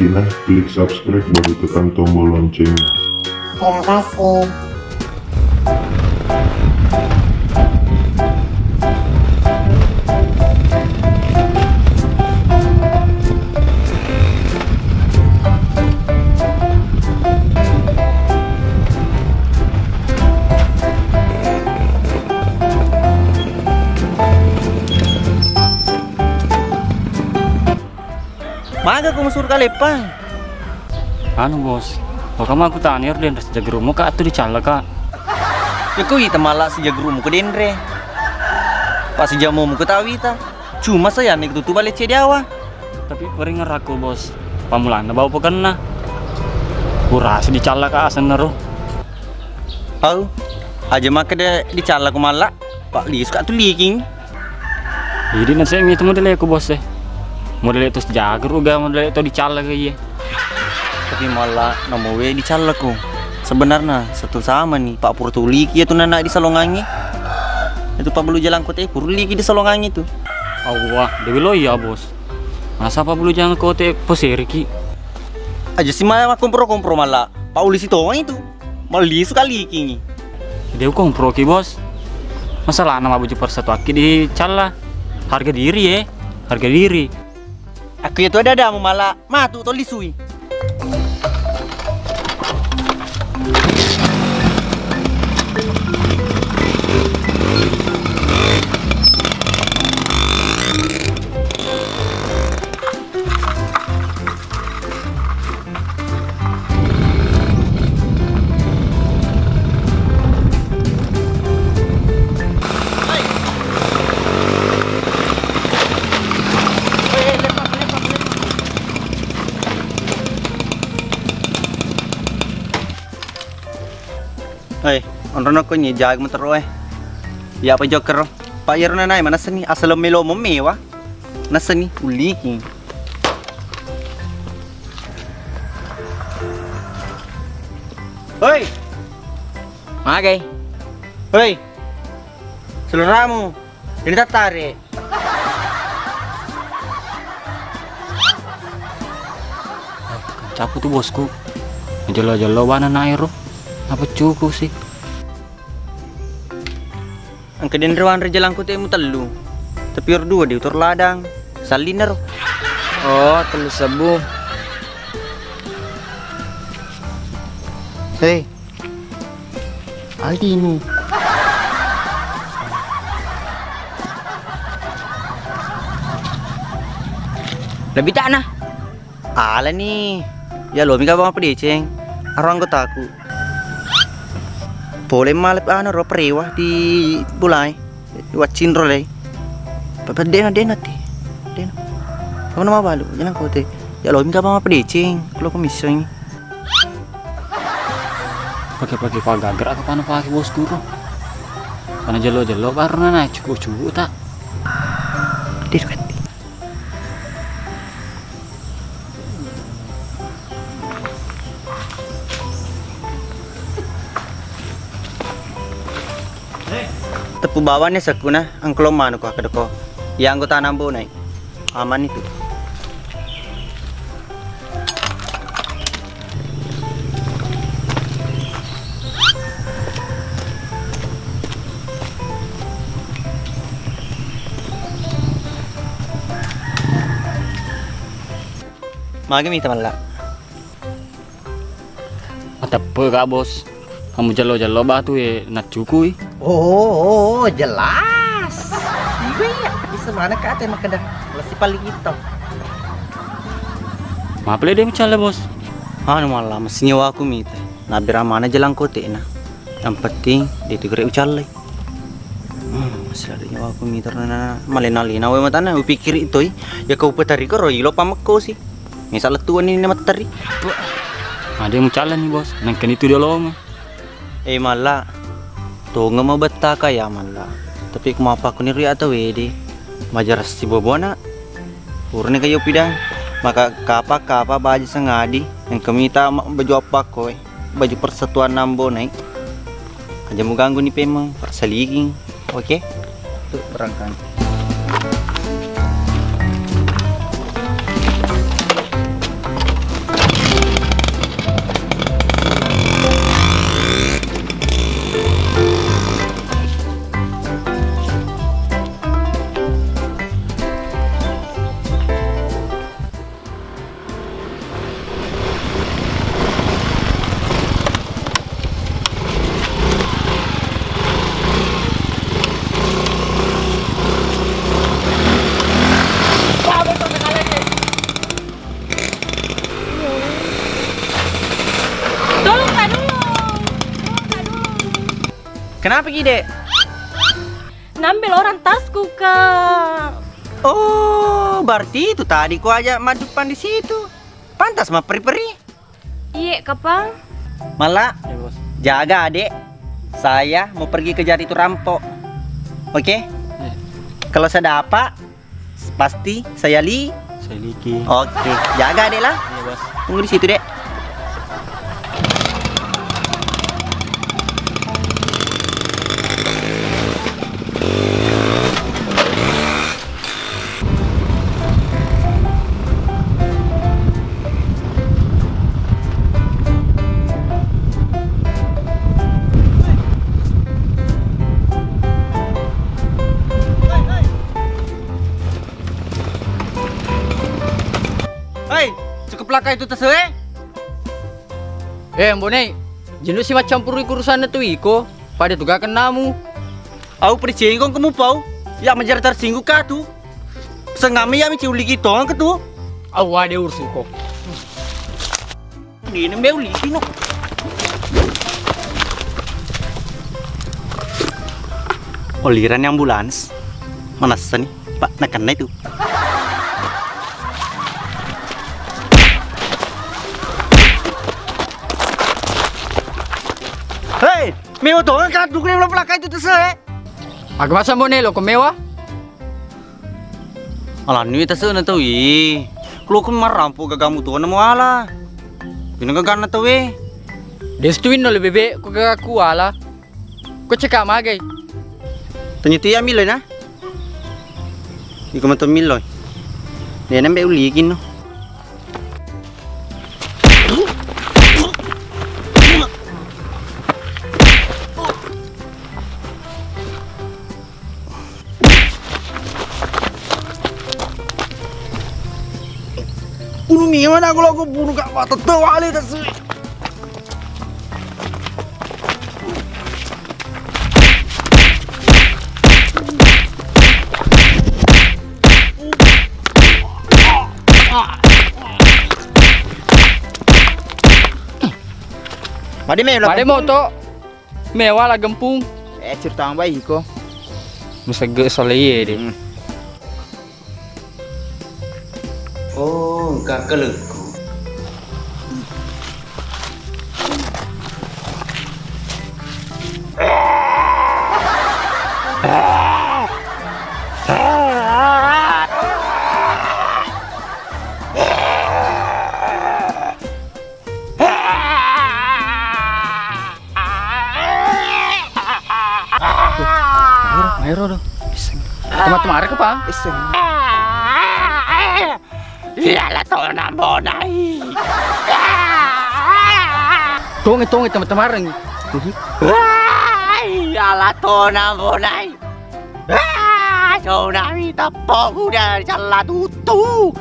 lagi nah, klik subscribe baru tekan tombol loncengnya. Terima kasih. Maga ko masur kali pa. Anu bos, kamu aku tanya dan ras jaga rumah kak atau dicala kak? Ya kau ita malah si jaga rumah ke dendre. Pas si jamu mu ketahui ta. Cuma saya nih tutup balik cediawa. Tapi peringat aku bos, pamulana bawa pekena. Kuras dicala kak asan naro. Au, aja maka dia dicala ko malah. Pak Lius kak tu leaking. Jadi nasi ini itu model aku bos model itu jaga ruga model itu dicala kayak Tapi malah namu we dicala ko. Sebenarnya satu sama nih Pak Purtuliki itu nana di salongangi. Itu Pak Belu jalan kote Purtuliki di salongangi itu. Allah, dewi lo ya bos. Masa Pak Belu jalan kote posiriki? Aja sih malah kompro malah. Pak Ulis itu orang itu. Malah Lius kali kingi. Dia kompro ki bos. Masalah nama baju persatu aki dicala. Harga diri ya, harga diri. Aku itu ada mau malah matu atau lisui. Hei, orang aku ni jag motor Ya apa joker? Pak Yaruna nai mana seni asal melo mewah. Nasani uliki. Hei. Magai. Hei. Seluramu. Ini tatare. Capu tuh bosku. Jalo-jalo wana nairo. Apa cukup sih? Ang kadinrawan rejalang ko tayo mo talo. Tapi dua di utor ladang. Saliner. Oh, telu sabu. Hei. Aldino. Lebih tak nah. Ala nih. Ya lo mika bang pediceng. Arang ko taku. Boleh malap ro prewah di bulai. Wacin ro lay. Papadena dena ti. Dena. Kamu nama balu, jangan kau te. Ya lo mika bang pediceng. Kalau komising. Pakai pagagar apa mana pakai bosku tuh? Karena jalo karena naik cukup tak. Dir kan. Tepu bawahnya sekuna angklo manu ko akadeko. Yang anggota nambo naik. Aman itu. Mage mi tamalla. Tepe kak bos. Kamu jalo batu nak cukui. Oh, jelas. Iya ya, di semana ka ate makada. Lasi paling itu. Maple dia mencala bos. Anu malah masih nyawa aku mita. Nabira mana jalan kote na. Yang penting dia tigre ucalai. Masih ada nyawa aku mita na malena we matana upikir itu ya kau petari ko roilo pamakko sih. Misal tuan ini matari. Ada yang mencala nih bos. Nangkan itu dia lom. Malah tuh nggak mau betah kaya malah. Tapi kumapa aku niri atau wedi. Majar si bobona. Urne kayo pidang. Maka kapa baju sengadi. Yang kemita baju apa kowe? Baju persatuan nambo naik. Aja mau ganggu nih pemang. Persaliging. Oke? Tuh berangkat. Kenapa Dek? Ngambil orang tasku, Kak. Oh, berarti itu tadi ku ajak madupan di situ. Pantas mah peri-peri. Iya, Kapang. Malah Ya bos. jaga Adek. Saya mau pergi kejar itu rampok. Oke? Ya. Kalau saya dapat, pasti saya Saya liki. Oke, jaga Adek lah. Iya bos. Tunggu di situ, Dek. Hei, cukup laka itu tersewe. Mbone, jenuh si macam campur urusan itu iko. Pada tuga kenamu. Aku percingkong kamu pau. Ya menjar tersinggung kah tu. Sengami ya mici uli gitu ke tu. Awa ada urus ko. Ini mbak uli no. Oliran ambulans. Mana nih? Pak, nakan itu. Hei, mewah tuh kan dukun yang belakang itu tersewe. Agak masa Mbone lo mewah? Alah ni tersewe na tahu i. Kalau aku marampu gagamu tuh nama ala. Bina gagan na tahu eh. Destuin no le bebe ko gagaku ala. Ko cekak magay. Tanya tu ya miloy na. Ikaw man to miloy. Dia nambe ulikin no. Bunuh ni mana kalau aku bunuh kat mata terwali dah sui. Pada mau to mewah lah gempung. Cerita ang bayi ko. Musagge soleye deh. Oh, kakeleku. Mayro do. Teman-teman ke pa? Iyalah to nambonai. Tungi teman-teman. Iyalah to nambonai. Tsunami tepok udah salah tutu.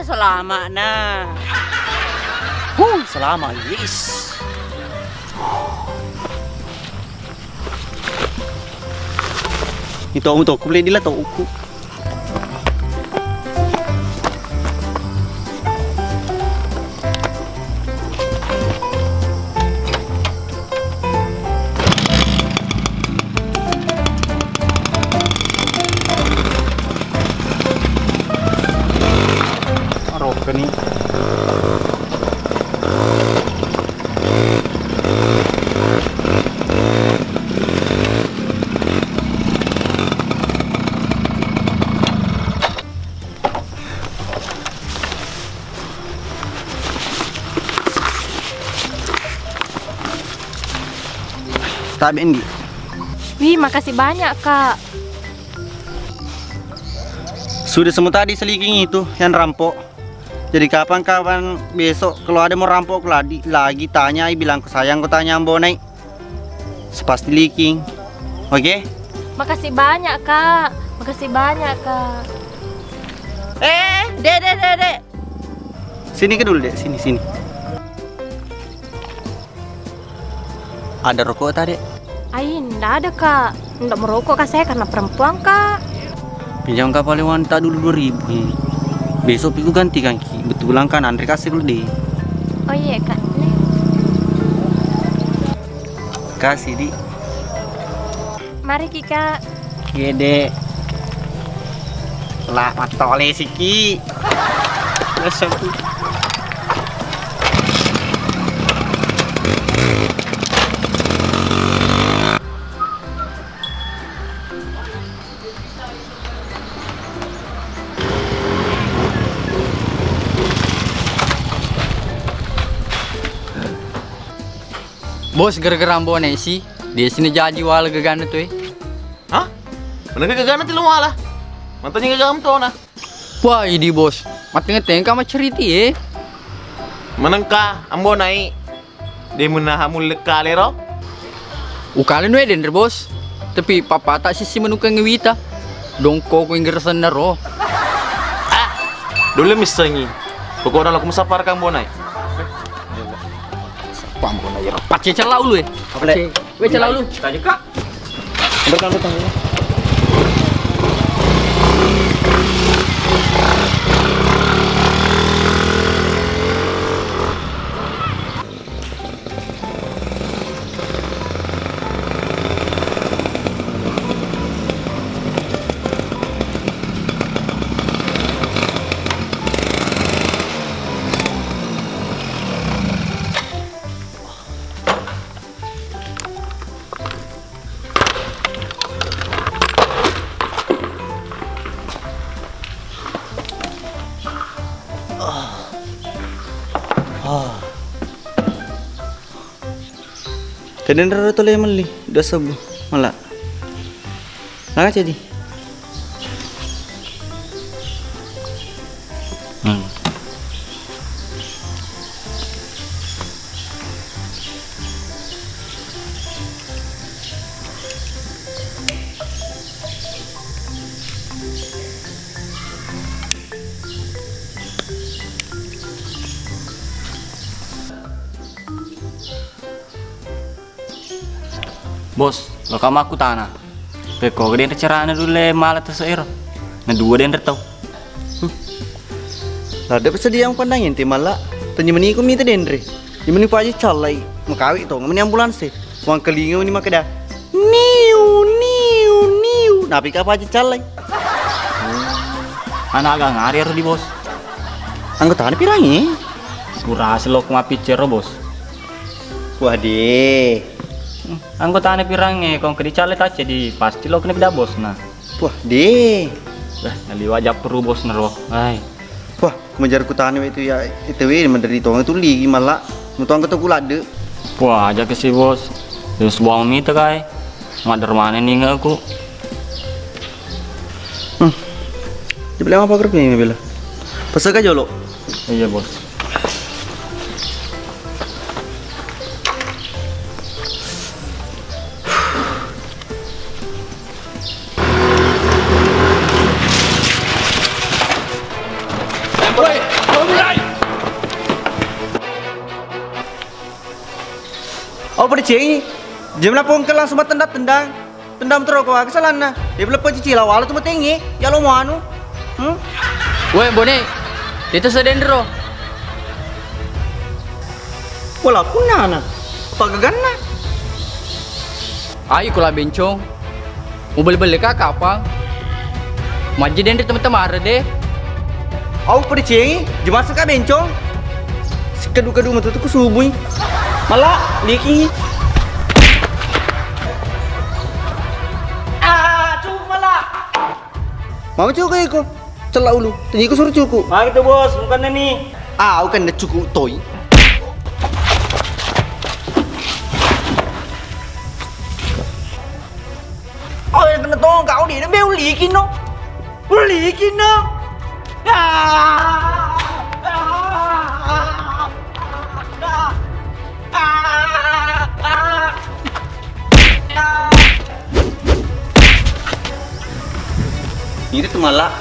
Selamat na. Selamat, yes. Ito ang to, kulay nila to uku. Arok ni. Tabi Indi. Wih, makasih banyak, Kak. Sudah semua tadi seliking itu yang rampok. Jadi kapan-kapan besok kalau ada mau rampok lagi tanya, bilang ke sayang kau tanya Mbonai. Sepasti leaking. Oke? Makasih banyak, Kak. Makasih banyak, Kak. Dek. Sini ke dulu, Dek. Sini. Ada rokok tadi? Ai, ndak ada kak. Ndak merokok kak saya karena perempuan kak. Pinjam kapal wanita dulu 2000. Besok itu ganti kan Ki. Betulan kan Andre kasih dulu deh. Oh iya kak. Nih. Kasih di. Mari Ki kak. Gede. Lah matole si Ki. Besok tuh. Bos gara-gara ambo nesi, dia sini janji wala gagana tuh. Hah? Mana gagana ti lumala? Mantanya gagam to na. Wah, ini bos. Matengah tengka mah ceriti Manangka ambo nai. Di munahamul lekalero. Ukalen we den bos. Tapi papa tak sisi menukang ngewita. Dongko ko ingerasan na ro. Dulu misalnya. Pokoknya aku musafar kang bonai. Pambo na yero. Pace celau lu Apa We celau lu. Tanya kak. Berkan. Keden raro tole mali, udah sabu malah. Nggak jadi. Bos, lo kamu aku tanah. Peko gede cerana dulu le malah terseir. Nah dua den tau. Lah ada pesedia yang pandangin ti malah. Tanya meni aku minta dendre. Di meni pa aja calai. Makawi to, ngameni ambulans teh. Wang kelinga meni makeda. Niu. Napi ka pa aja calai. Anak agak ngarir di bos. Anggotane pirangi? Kurasa lo kuma picer bos. Wah deh. Anggota pirange kong kedi calet aja di pasti lo kena beda bos nah. Wah deh. Nali wajah perlu bos nero. Ay. Wah, menjar kutane itu ya itu mandiri to itu ligi malah. Nutang ketu kulade. Wah, aja ke si bos. Terus buang mie kai. Ngadar mana nih nggak aku? Di belakang apa kerupnya ini bela? Pesan aja lo. Iya bos. Oh pada ceng, jam lapong ke langsung tendang terus kau kesalahan na. Dia belum cici lawal tu matengi, ya lo mau anu? We bone. Itu sedendro. Wala kuna na, pagagana. Ayo kula bencong. Mau beli kakak apa? Maji dendro teman-teman deh. Oh pada ceng, jam masa kau bencong? Sekadu matu tu kusubuy. Malah liki. Cuma lah. Mau cukup iko. Celah ulu. Tanya ku suruh cukup. Ah itu bos, bukan nih. Bukan dah cukup toy. Oh yang kena tolong kau ni, dia likin no. Likin no. Ini tuh malah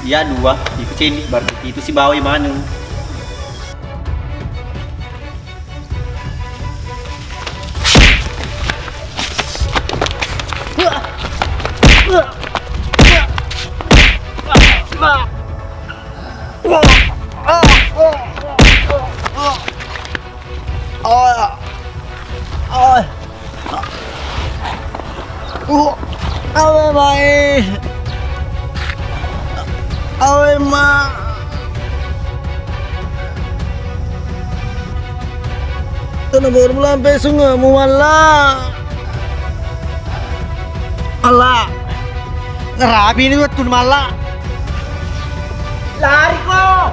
ya dua itu cili berarti itu si bawah mana Awe baik. Awe ma. Tuh baru lampai sungai mu malah. Allah. Ngerabi ini tuh malah. Lari kok.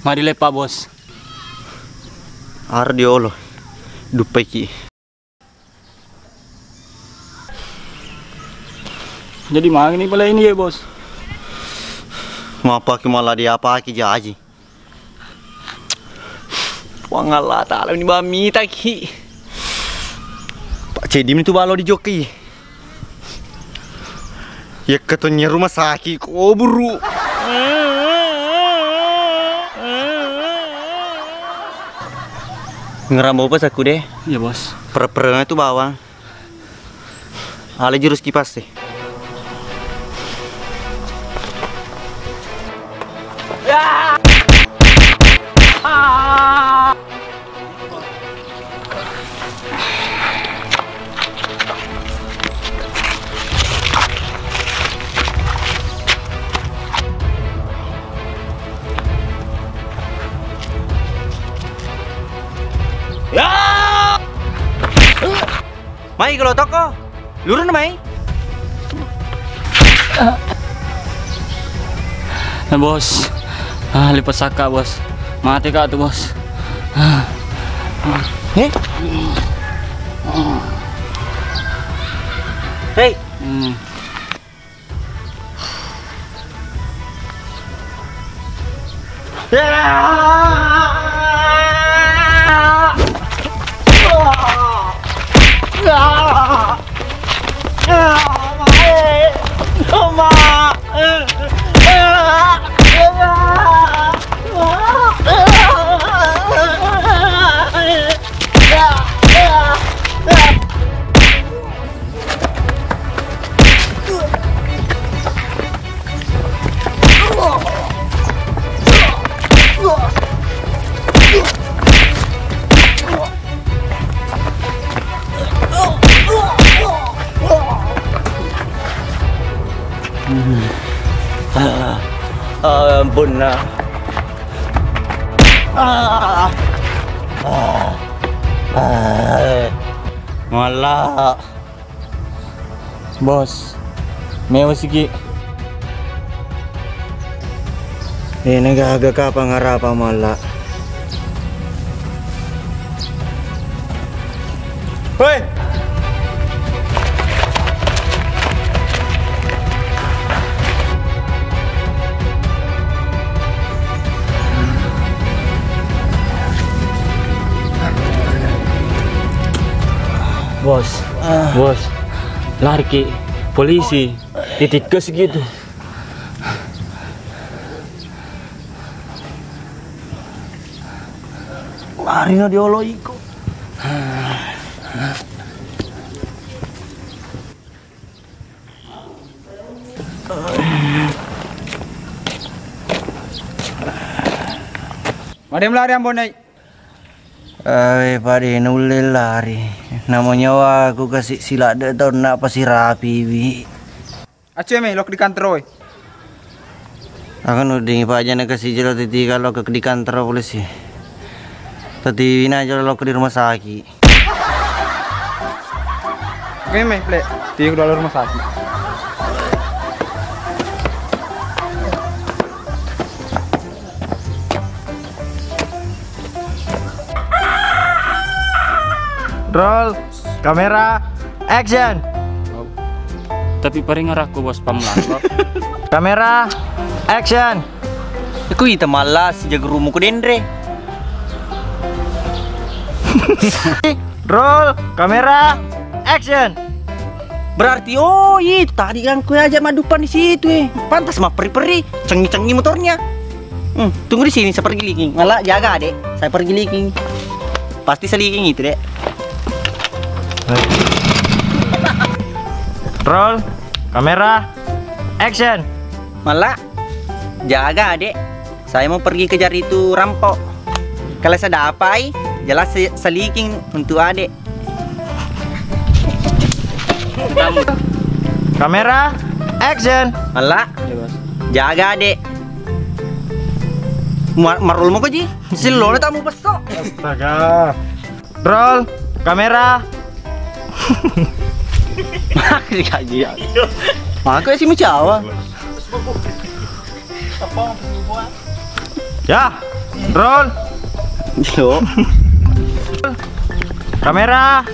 Mari lepak bos. Ardiolo. Dupai ki. Jadi mang ini pala ini ya bos. Ngapa ki malah dia apa ki jaji. Wang Allah Ta'ala ni bami tak ki. Pak Cedim itu balo di joki. Ya katanya rumah sakit kok buru. Ngerambau pas aku deh. Iya bos. Per-pernya itu bawang. Ale jurus kipas deh. Mai kalau toko, lurun mai. Bos, lipat saka bos, mati kak tuh bos. Hei. Ampun lah. Malah. Bos, mewah sih. Ini agak apa ngarapa malah. Hei. Bos, lari ke polisi, titik ke segitu. Lari na diolo iko. Madem lari ambon naik. Pada nulil lari. Namanya aku kasih silat deh tau nak pasti rapi bi. Aceh me lok di kantor oi. Akan udah pak aja nak kasih jelas tadi kalau ke di kantor polisi. Tadi ini aja lo ke di rumah sakit. Oke me plek. Di dalam rumah sakit. Roll, kamera, action. Tapi paling aku bos pamlan. Kamera, action. Aku itu malas jaga rumah ku dendre. Roll, kamera, action. Berarti itu tadi kan ku aja madupan di situ Pantas mah peri-peri, cengi-cengi motornya. Tunggu di sini saya pergi leaking. Malah jaga dek, saya pergi leaking. Pasti seliking itu dek. Roll, kamera, action. Malah, jaga adek. Saya mau pergi kejar itu rampok. Kalau saya dapat, jelas seliking untuk adek. Kamera, action. Malah, jaga adek. Marul mau ji? Silone tak mau besok. Astaga. Roll, kamera. Makasih kaji. Makasih sih mencawa. Ya, roll. Yo. Kamera,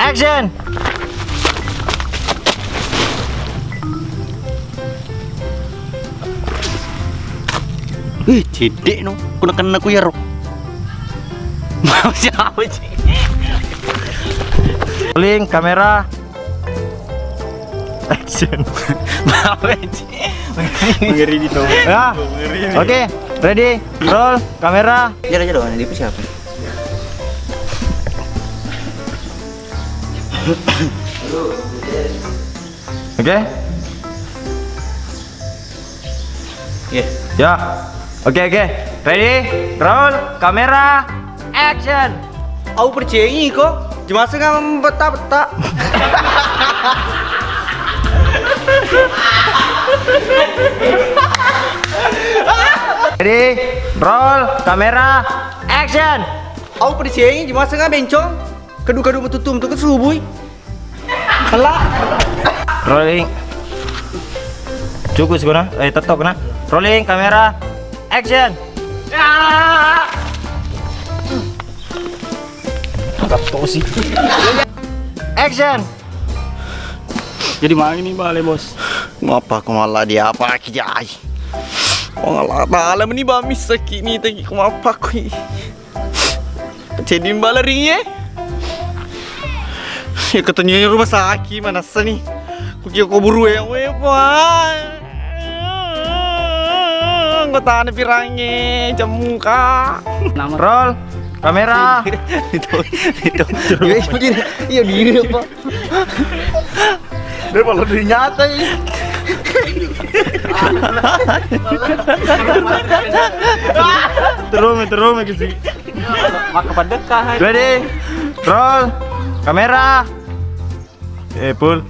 action. Cedek no, kena aku ya, Rok. Mau siapa sih? Rolling, kamera, action. Apa sih? Mengeri di tuh. Ya, oke, ready, roll, kamera. Jalan jalan, dia siapa? Oke, Ya. ya, oke, ready, roll, kamera, action. Aku percaya kok. Cuma sekarang peta-peta. Ready, roll, kamera, action. Aku percaya cuma sekarang bencong. Kadu-kadu betutum tu kesubui. Alah. Rolling. Cukup sekarang, tetap kena. Rolling, kamera, action. Agak tosi. Action. Jadi mana ini balik bos? Ngapa aku malah dia apa kijai? Oh ngalah malam ni bamis sakit ni tadi aku apa aku. Jadi mbak lari ya katanya rumah sakit mana sini? Aku kira kau buru yang anggota ane pirangnya jamuka. Roll, kamera. Itu. Iya diri apa? Dia malah diri nyata ya. Terus ke sini. Maka pendekah. Ready, roll, kamera. Pul.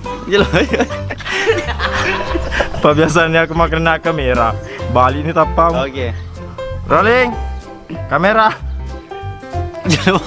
Apa biasanya aku makan kamera? Bali ini tapang. Oke. Rolling, kamera. Jangan